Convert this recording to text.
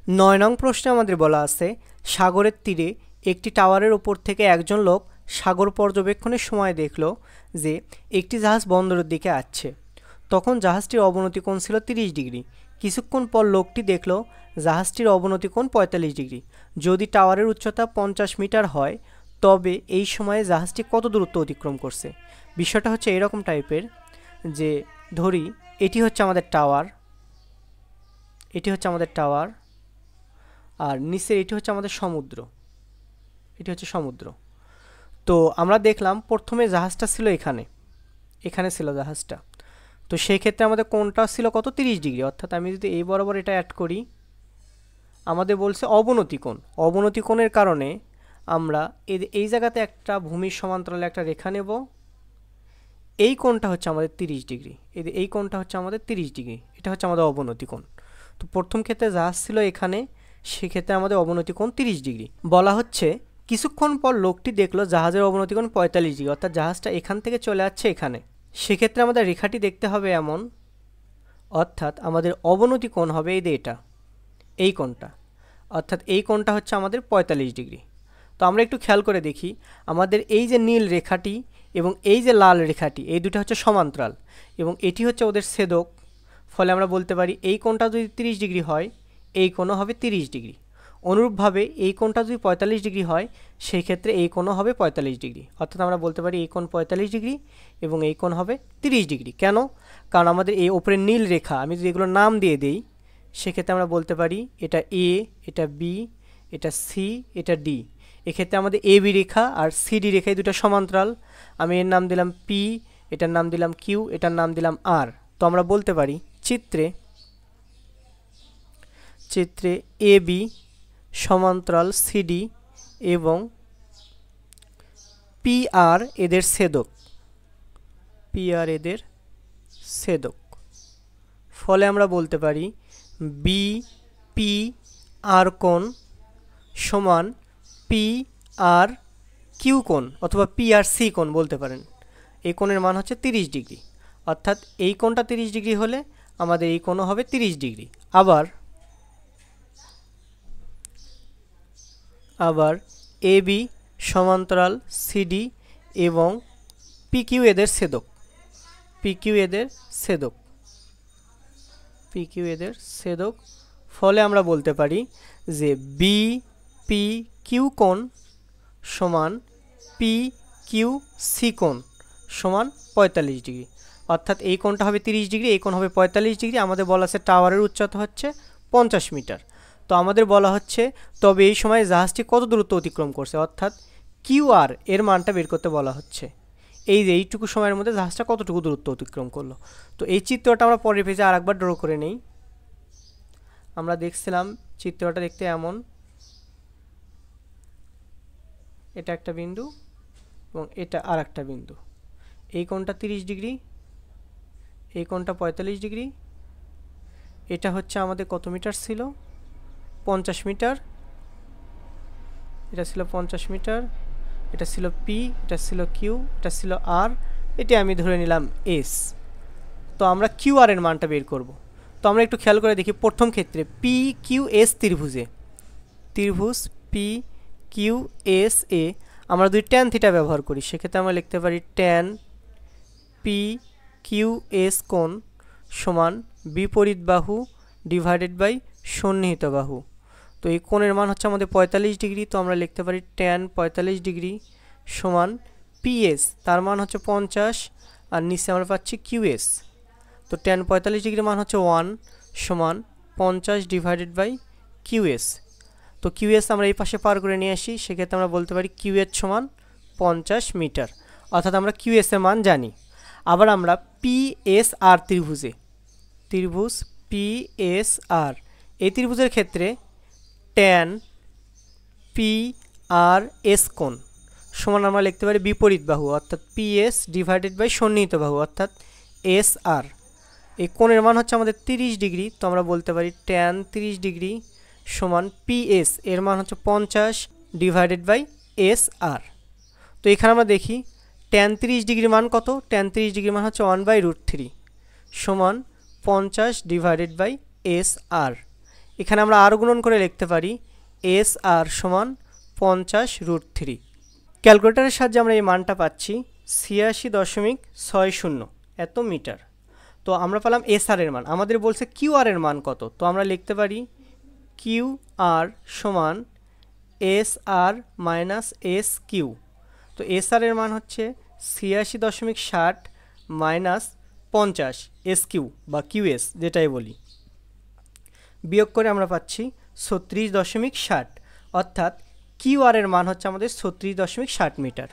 9 নং প্রশ্নে আমাদের বলা আছে সাগরের তীরে একটি টাওয়ারের উপর থেকে একজন লোক সাগর পর্যবেক্ষণের সময় দেখলো যে একটি জাহাজ বন্দরের দিকে আসছে। তখন জাহাজটির অবনতি কোণ ছিল 30 ডিগ্রি। কিছুক্ষণ পর লোকটি দেখলো জাহাজটির অবনতি কোণ 45 ডিগ্রি। যদি টাওয়ারের উচ্চতা 50 মিটার হয় তবে এই সময়ে জাহাজটি কত দূরত্ব অতিক্রম করছে। বিষয়টা হচ্ছে এরকম টাইপের যে ধরি এটি হচ্ছে আমাদের টাওয়ার, আর নিচের এটি হচ্ছে আমাদের সমুদ্র। তো আমরা দেখলাম প্রথমে জাহাজটা ছিল এখানে ছিল জাহাজটা। তো সেই ক্ষেত্রে আমাদের কোণটা ছিল কত, 30 ডিগ্রি। অর্থাৎ আমি যদি এই বরাবর এটা অ্যাড করি, আমাদের বলছে অবনতি কোণের কারণে আমরা এই জায়গাতে একটা ভূমির সমান্তরালে একটা রেখা নেব। এই কোণটা হচ্ছে আমাদের 30 ডিগ্রি, এই কোণটা হচ্ছে আমাদের 30 ডিগ্রি, এটা হচ্ছে আমাদের অবনতি কোণ। তো প্রথম ক্ষেত্রে জাহাজ ছিল এখানে, সেক্ষেত্রে আমাদের অবনতি কোণ 30 ডিগ্রি। বলা হচ্ছে কিছুক্ষণ পর লোকটি দেখলো জাহাজের অবনতি কোণ 45 ডিগ্রি, অর্থাৎ জাহাজটা এখান থেকে চলে যাচ্ছে এখানে। সেক্ষেত্রে আমাদের রেখাটি দেখতে হবে এমন, অর্থাৎ আমাদের অবনতি কোণ হবে এই কোণটা, অর্থাৎ এই কোণটা হচ্ছে আমাদের 45 ডিগ্রি। তো আমরা একটু খেয়াল করে দেখি, আমাদের এই যে নীল রেখাটি এবং এই যে লাল রেখাটি, এই দুটো হচ্ছে সমান্তরাল এবং এটি হচ্ছে ওদের ছেদক। ফলে আমরা বলতে পারি এই কোণটা যদি 30 ডিগ্রি হয়, এই কোণও হবে 30 ডিগ্রি। অনুরূপভাবে এই কোণটা যদি 45 ডিগ্রি হয়, সেই ক্ষেত্রে এই কোণও হবে 45 ডিগ্রি। অর্থাৎ আমরা বলতে পারি এই কোণ 45 ডিগ্রি এবং এই কোণ হবে 30 ডিগ্রি। কেন? কারণ আমাদের এই ওপরের নীল রেখা, আমি যদি এগুলো নাম দিয়ে দিই, সেক্ষেত্রে আমরা বলতে পারি এটা এ, এটা বি, এটা সি, এটা ডি। এক্ষেত্রে আমাদের A B Rekha R CD রেখা এই দুটো সমান্তরাল। আমি এর নাম দিলাম পি, এটার নাম দিলাম কিউ, এটার নাম দিলাম আর। তো আমরা বলতে পারি চিত্রে এ বি সমান্তরাল সিডি এবং পি আর এদের ছেদক। ফলে আমরা বলতে পারি বি পি আর কোণ সমান পি আর কিউ কোণ অথবা পি আর সি কোণ বলতে পারেন। এই কোণের মান হচ্ছে 30 ডিগ্রি, অর্থাৎ এই কোণটা 30 ডিগ্রি হলে আমাদের এই কোণও হবে 30 ডিগ্রি। আবার এ বি সমান্তরাল সিডি এবং পিকিউ এদের ছেদক। ফলে আমরা বলতে পারি যে বি পি কিউ কোণ সমান পি কিউ সি কোণ সমান 45 ডিগ্রি। অর্থাৎ এই কোণটা হবে 30 ডিগ্রি, এই কোণ হবে 45 ডিগ্রি। আমাদের বলা আছে টাওয়ারের উচ্চতা হচ্ছে 50 মিটার। তো আমাদের বলা হচ্ছে তবে এই সময় জাহাজটি কত দূরত্ব অতিক্রম করছে, অর্থাৎ কিউ আর এর মানটা বের করতে বলা হচ্ছে। এইটুকু সময়ের মধ্যে জাহাজটা কতটুকু দূরত্ব অতিক্রম করলো। তো এই চিত্রটা আমরা পরের পেজে আরেকবার ড্র করে নেই। আমরা দেখছিলাম চিত্রটা দেখতে এমন, এটা একটা বিন্দু এবং এটা আর একটা বিন্দু। এই কোণটা 30 ডিগ্রি, এই কোণটা 45 ডিগ্রি। এটা হচ্ছে আমাদের কত মিটার ছিল, 50 মিটার। এটা ছিল 50 মিটার, এটা ছিল পি, এটা ছিল কিউ, এটা ছিল আর, এটা আমি ধরে নিলাম এস। তো আমরা কিউ আর এর মানটা বের করব। তো আমরা একটু খেয়াল করে দেখি, প্রথম ক্ষেত্রে পি কিউ এস ত্রিভুজ পি কিউ এস এ আমরা যদি ট্যান থিটা ব্যবহার করি, সেক্ষেত্রে আমরা লিখতে পারি ট্যান পি কিউ এস কোণ সমান বিপরীত বাহু ডিভাইডেড বাই সন্নিহিত বাহু। তো এই কোণের মান হচ্ছে আমাদের 45 ডিগ্রি। তো আমরা লিখতে পারি ট্যান 45 ডিগ্রি সমান পিএস, তার মান হচ্ছে 50, আর নিচে আমরা পাচ্ছি কিউএস। তো ট্যান 45 ডিগ্রির মান হচ্ছে 1 সমান 50 ডিভাইডেড বাই কিউএস। তো কিউএস আমরা এই পাশে পার করে নিয়ে আসি, সেক্ষেত্রে আমরা বলতে পারি কিউএস সমান 50 মিটার, অর্থাৎ আমরা কিউএস এর মান জানি। আবার আমরা পিএসআর ত্রিভুজ পিএসআর এই ত্রিভুজের ক্ষেত্রে ট্যান পি আর এস কোণ সমান আমরা লিখতে পারি বিপরীত বাহু, অর্থাৎ পিএস ডিভাইডেড বাই সন্নিহিত বাহু অর্থাৎ এস আর। এই কোণের মান হচ্ছে আমাদের 30 ডিগ্রি। তো আমরা বলতে পারি ট্যান 30 ডিগ্রি সমান পিএস এর মান হচ্ছে 50 ডিভাইডেড বাই এস আর। তো এখানে আমরা দেখি ট্যান 30 ডিগ্রির মান কত, ট্যান 30 ডিগ্রির মান হচ্ছে 1/√3 সমান 50 ডিভাইডেড বাই এস আর। এখানে আমরা আর গুণন করে লিখতে পারি এস আর সমান 50√3। ক্যালকুলেটরের সাহায্যে আমরা এই মানটা পাচ্ছি 86.60 এত মিটার। তো আমরা পেলাম এস আর এর মান। আমাদের বলছে কিউ আর এর মান কত, তো আমরা লিখতে পারি কিউ আর সমান এস আর মাইনাস এস কিউ। তো এস আর এর মান হচ্ছে 86.60 মাইনাস 50 এস কিউ বা কিউএস যেটাই বলি, বিয়োগ করে আমরা পাচ্ছি 36.60, অর্থাৎ কিউ আর এর মান হচ্ছে আমাদের 36.60 মিটার।